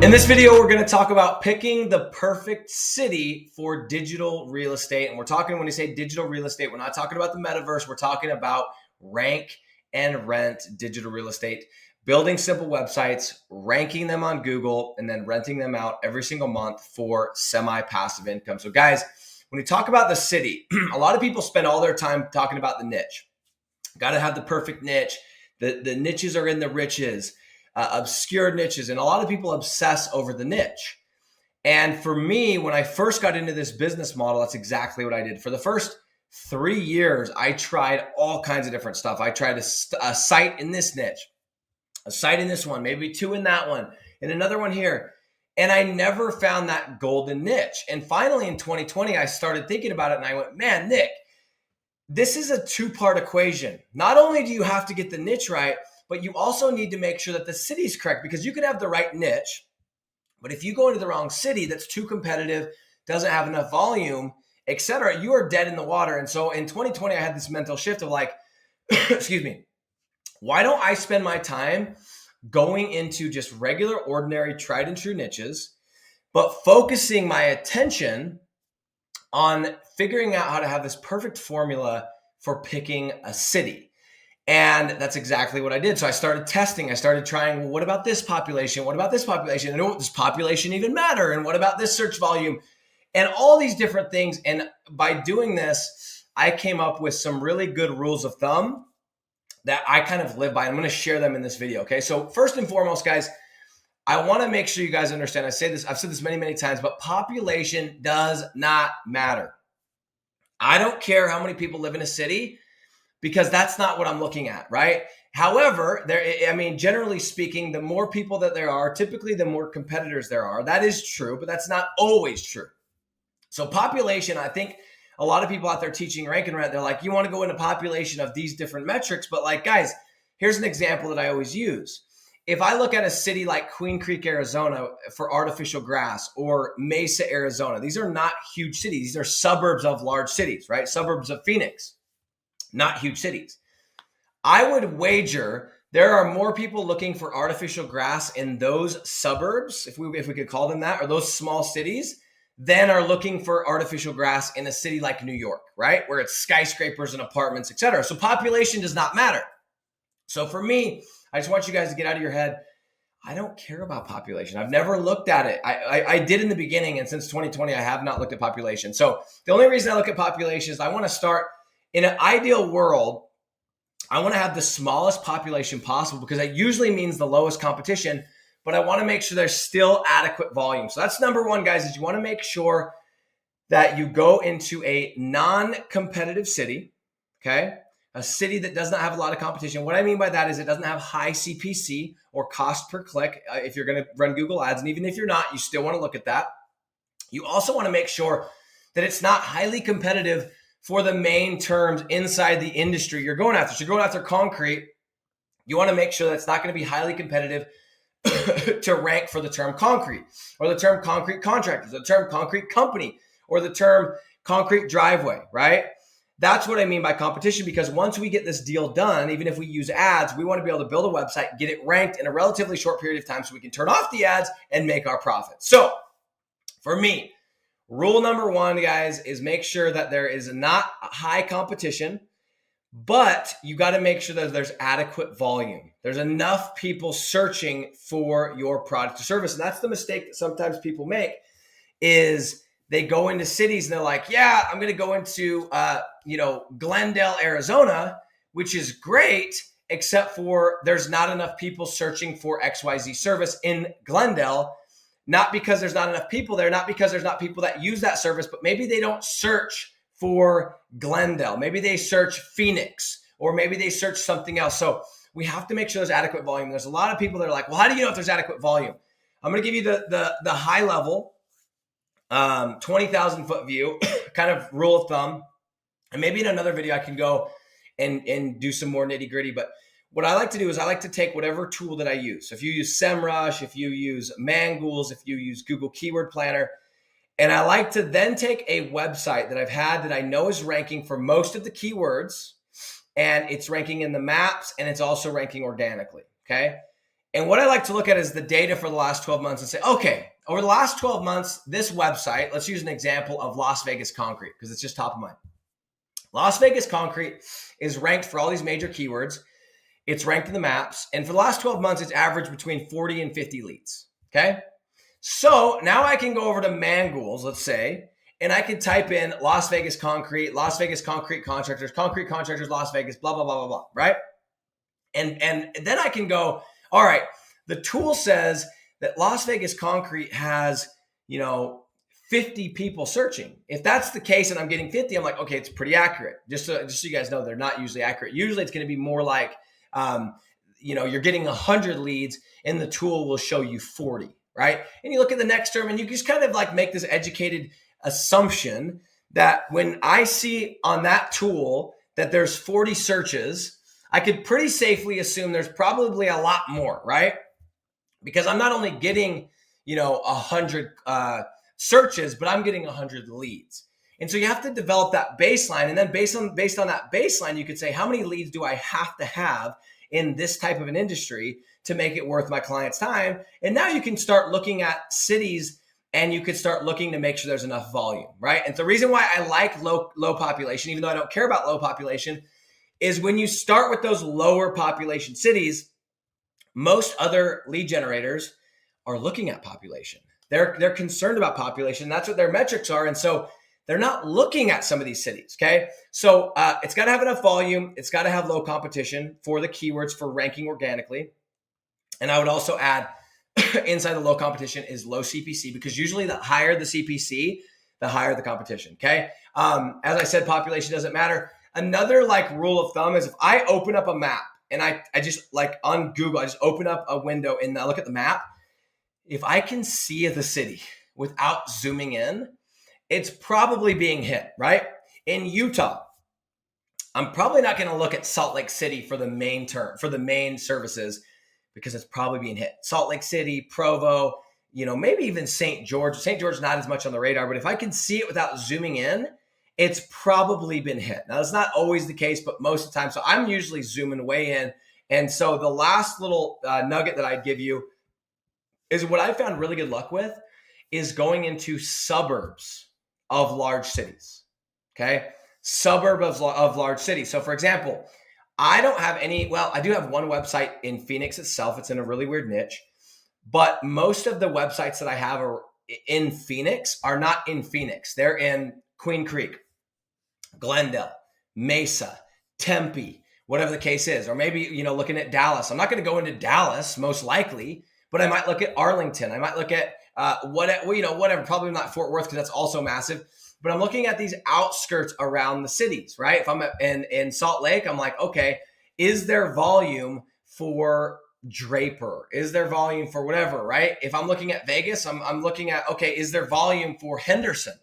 In this video, we're going to talk about picking the perfect city for digital real estate. And we're talking, when we say digital real estate, we're not talking about the metaverse. We're talking about rank and rent digital real estate, building simple websites, ranking them on Google, and then renting them out every single month for semi-passive income. So guys, when we talk about the city, a lot of people spend all their time talking about the niche. Got to have the perfect niche. The niches are in the riches. Obscure niches, and a lot of people obsess over the niche. And for me, when I first got into this business model, that's exactly what I did. For the first 3 years, I tried all kinds of different stuff. I tried a site in this niche, a site in this one, maybe 2 in that one, and another one here. And I never found that golden niche. And finally, in 2020, I started thinking about it, and I went, man, Nick, this is a 2-part equation. Not only do you have to get the niche right, but you also need to make sure that the city is correct, because you could have the right niche, but if you go into the wrong city that's too competitive, doesn't have enough volume, etc., you are dead in the water. And so in 2020, I had this mental shift of like, excuse me, why don't I spend my time going into just regular, ordinary, tried and true niches, but focusing my attention on figuring out how to have this perfect formula for picking a city. And that's exactly what I did. So I started testing. I started trying, well, what about this population? What about this population? And does population even matter? And what about this search volume? And all these different things. And by doing this, I came up with some really good rules of thumb that I kind of live by. I'm going to share them in this video. Okay. So first and foremost, guys, I want to make sure you guys understand. I've said this many, many times, but population does not matter. I don't care how many people live in a city, because that's not what I'm looking at, right? However, generally speaking, the more people that there are, typically the more competitors there are. That is true, but that's not always true. So population, I think a lot of people out there teaching rank and rent, they're like, you want to go into population of these different metrics, but like, guys, here's an example that I always use. If I look at a city like Queen Creek, Arizona for artificial grass, or Mesa, Arizona, these are not huge cities. These are suburbs of large cities, right? Suburbs of Phoenix. Not huge cities. I would wager there are more people looking for artificial grass in those suburbs, if we could call them that, or those small cities, than are looking for artificial grass in a city like New York, right? Where it's skyscrapers and apartments, etc. So population does not matter. So for me, I just want you guys to get out of your head, I don't care about population. I've never looked at it. I did in the beginning, and since 2020, I have not looked at population. So the only reason I look at population is I want to start. In an ideal world, I want to have the smallest population possible, because that usually means the lowest competition, but I want to make sure there's still adequate volume. So that's number one, guys, is you want to make sure that you go into a non-competitive city, okay? A city that does not have a lot of competition. What I mean by that is it doesn't have high CPC or cost per click if you're going to run Google Ads. And even if you're not, you still want to look at that. You also want to make sure that it's not highly competitive for the main terms inside the industry you're going after. So you're going after concrete. You want to make sure that it's not going to be highly competitive to rank for the term concrete, or the term concrete contractors, the term concrete company, or the term concrete driveway, right? That's what I mean by competition, because once we get this deal done, even if we use ads, we want to be able to build a website, get it ranked in a relatively short period of time so we can turn off the ads and make our profit. So for me, rule number one, guys, is make sure that there is not high competition, but you got to make sure that there's adequate volume. There's enough people searching for your product or service. And that's the mistake that sometimes people make, is they go into cities and they're like, yeah, I'm going to go into, Glendale, Arizona, which is great, except for there's not enough people searching for XYZ service in Glendale. Not because there's not enough people there, not because there's not people that use that service, but maybe they don't search for Glendale. Maybe they search Phoenix, or maybe they search something else. So we have to make sure there's adequate volume. There's a lot of people that are like, well, how do you know if there's adequate volume? I'm going to give you the high level, 20,000 foot view kind of rule of thumb. And maybe in another video, I can go and do some more nitty gritty, but what I like to do is I like to take whatever tool that I use. So if you use SEMrush, if you use Mangools, if you use Google Keyword Planner, and I like to then take a website that I've had that I know is ranking for most of the keywords, and it's ranking in the maps, and it's also ranking organically, okay? And what I like to look at is the data for the last 12 months and say, okay, over the last 12 months, this website, let's use an example of Las Vegas Concrete because it's just top of mind. Las Vegas Concrete is ranked for all these major keywords. It's ranked in the maps. And for the last 12 months, it's averaged between 40 and 50 leads. Okay. So now I can go over to Mangools, let's say, and I can type in Las Vegas Concrete Contractors, Las Vegas, blah, blah, blah, blah, blah, right? And then I can go, all right, the tool says that Las Vegas Concrete has, 50 people searching. If that's the case and I'm getting 50, I'm like, okay, it's pretty accurate. Just so you guys know, they're not usually accurate. Usually it's going to be more like, you're getting 100 leads and the tool will show you 40, right? And you look at the next term and you just kind of like make this educated assumption that when I see on that tool that there's 40 searches, I could pretty safely assume there's probably a lot more, right? Because I'm not only getting, 100 searches, but I'm getting 100 leads. And so you have to develop that baseline. And then based on that baseline, you could say, how many leads do I have to have in this type of an industry to make it worth my client's time? And now you can start looking at cities and you could start looking to make sure there's enough volume, right? And the reason why I like low population, even though I don't care about low population, is when you start with those lower population cities, most other lead generators are looking at population. They're concerned about population. That's what their metrics are. And so they're not looking at some of these cities, okay? So it's got to have enough volume. It's got to have low competition for the keywords for ranking organically. And I would also add inside the low competition is low CPC, because usually the higher the CPC, the higher the competition, okay? As I said, population doesn't matter. Another rule of thumb is if I open up a map and I just on Google, I just open up a window and I look at the map. If I can see the city without zooming in, it's probably being hit, right? In Utah, I'm probably not going to look at Salt Lake City for the main services because it's probably being hit. Salt Lake City, Provo, maybe even St. George. St. George is not as much on the radar, but if I can see it without zooming in, it's probably been hit. Now, that's not always the case, but most of the time. So I'm usually zooming way in. And so the last little nugget that I'd give you is what I found really good luck with is going into suburbs of large cities, okay? Suburb of large cities. So for example, I don't have I do have one website in Phoenix itself. It's in a really weird niche, but most of the websites that I have are in Phoenix are not in Phoenix. They're in Queen Creek, Glendale, Mesa, Tempe, whatever the case is. Or maybe, looking at Dallas. I'm not going to go into Dallas most likely, but I might look at Arlington. I might look at whatever, probably not Fort Worth because that's also massive. But I'm looking at these outskirts around the cities, right? If I'm in Salt Lake, I'm like, okay, is there volume for Draper? Is there volume for whatever, right? If I'm looking at Vegas, I'm looking at, okay, is there volume for Henderson,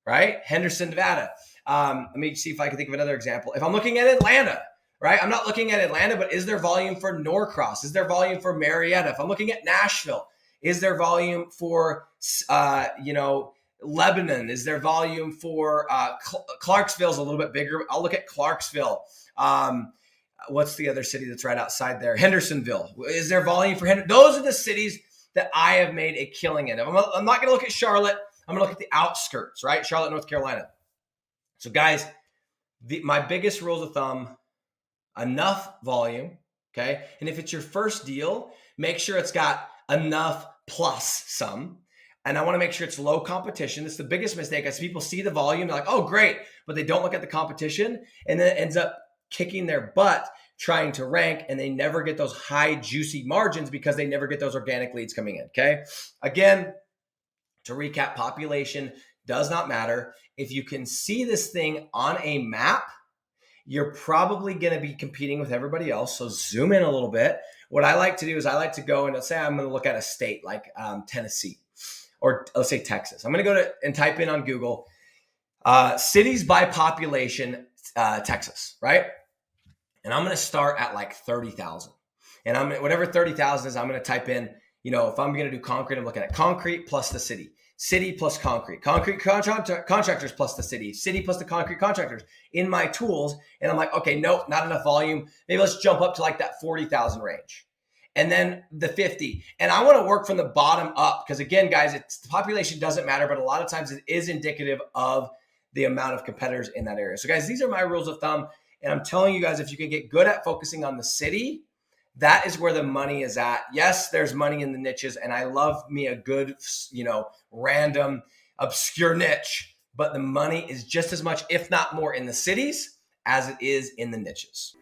right? Henderson, Nevada. Let me see if I can think of another example. If I'm looking at Atlanta, right? I'm not looking at Atlanta, but is there volume for Norcross? Is there volume for Marietta? If I'm looking at Nashville, is there volume for, Lebanon? Is there volume for Clarksville's a little bit bigger? I'll look at Clarksville. What's the other city that's right outside there? Hendersonville. Is there volume for Henderson? Those are the cities that I have made a killing in. I'm not going to look at Charlotte. I'm going to look at the outskirts, right? Charlotte, North Carolina. So guys, my biggest rules of thumb, enough volume, okay? And if it's your first deal, make sure it's got enough plus some. And I want to make sure it's low competition. It's the biggest mistake as people see the volume, they're like, oh, great. But they don't look at the competition. And then it ends up kicking their butt trying to rank. And they never get those high, juicy margins because they never get those organic leads coming in, okay? Again, to recap, population does not matter. If you can see this thing on a map, you're probably going to be competing with everybody else. So zoom in a little bit. What I like to do is I like to go and let's say I'm going to look at a state like Tennessee. Or let's say Texas. I'm going to go and type in on Google, cities by population, Texas, right? And I'm going to start at 30,000. And whatever 30,000 is, I'm going to type in, if I'm going to do concrete, I'm looking at concrete plus the city plus concrete contractors plus the city plus the concrete contractors in my tools. And I'm like, okay, nope, not enough volume. Maybe let's jump up to that 40,000 range. and then the 50. And I want to work from the bottom up because, again, guys, the population doesn't matter, but a lot of times it is indicative of the amount of competitors in that area. So, guys, these are my rules of thumb. And I'm telling you guys, if you can get good at focusing on the city, that is where the money is at. Yes, there's money in the niches, and I love me a good, random, obscure niche, but the money is just as much, if not more, in the cities as it is in the niches.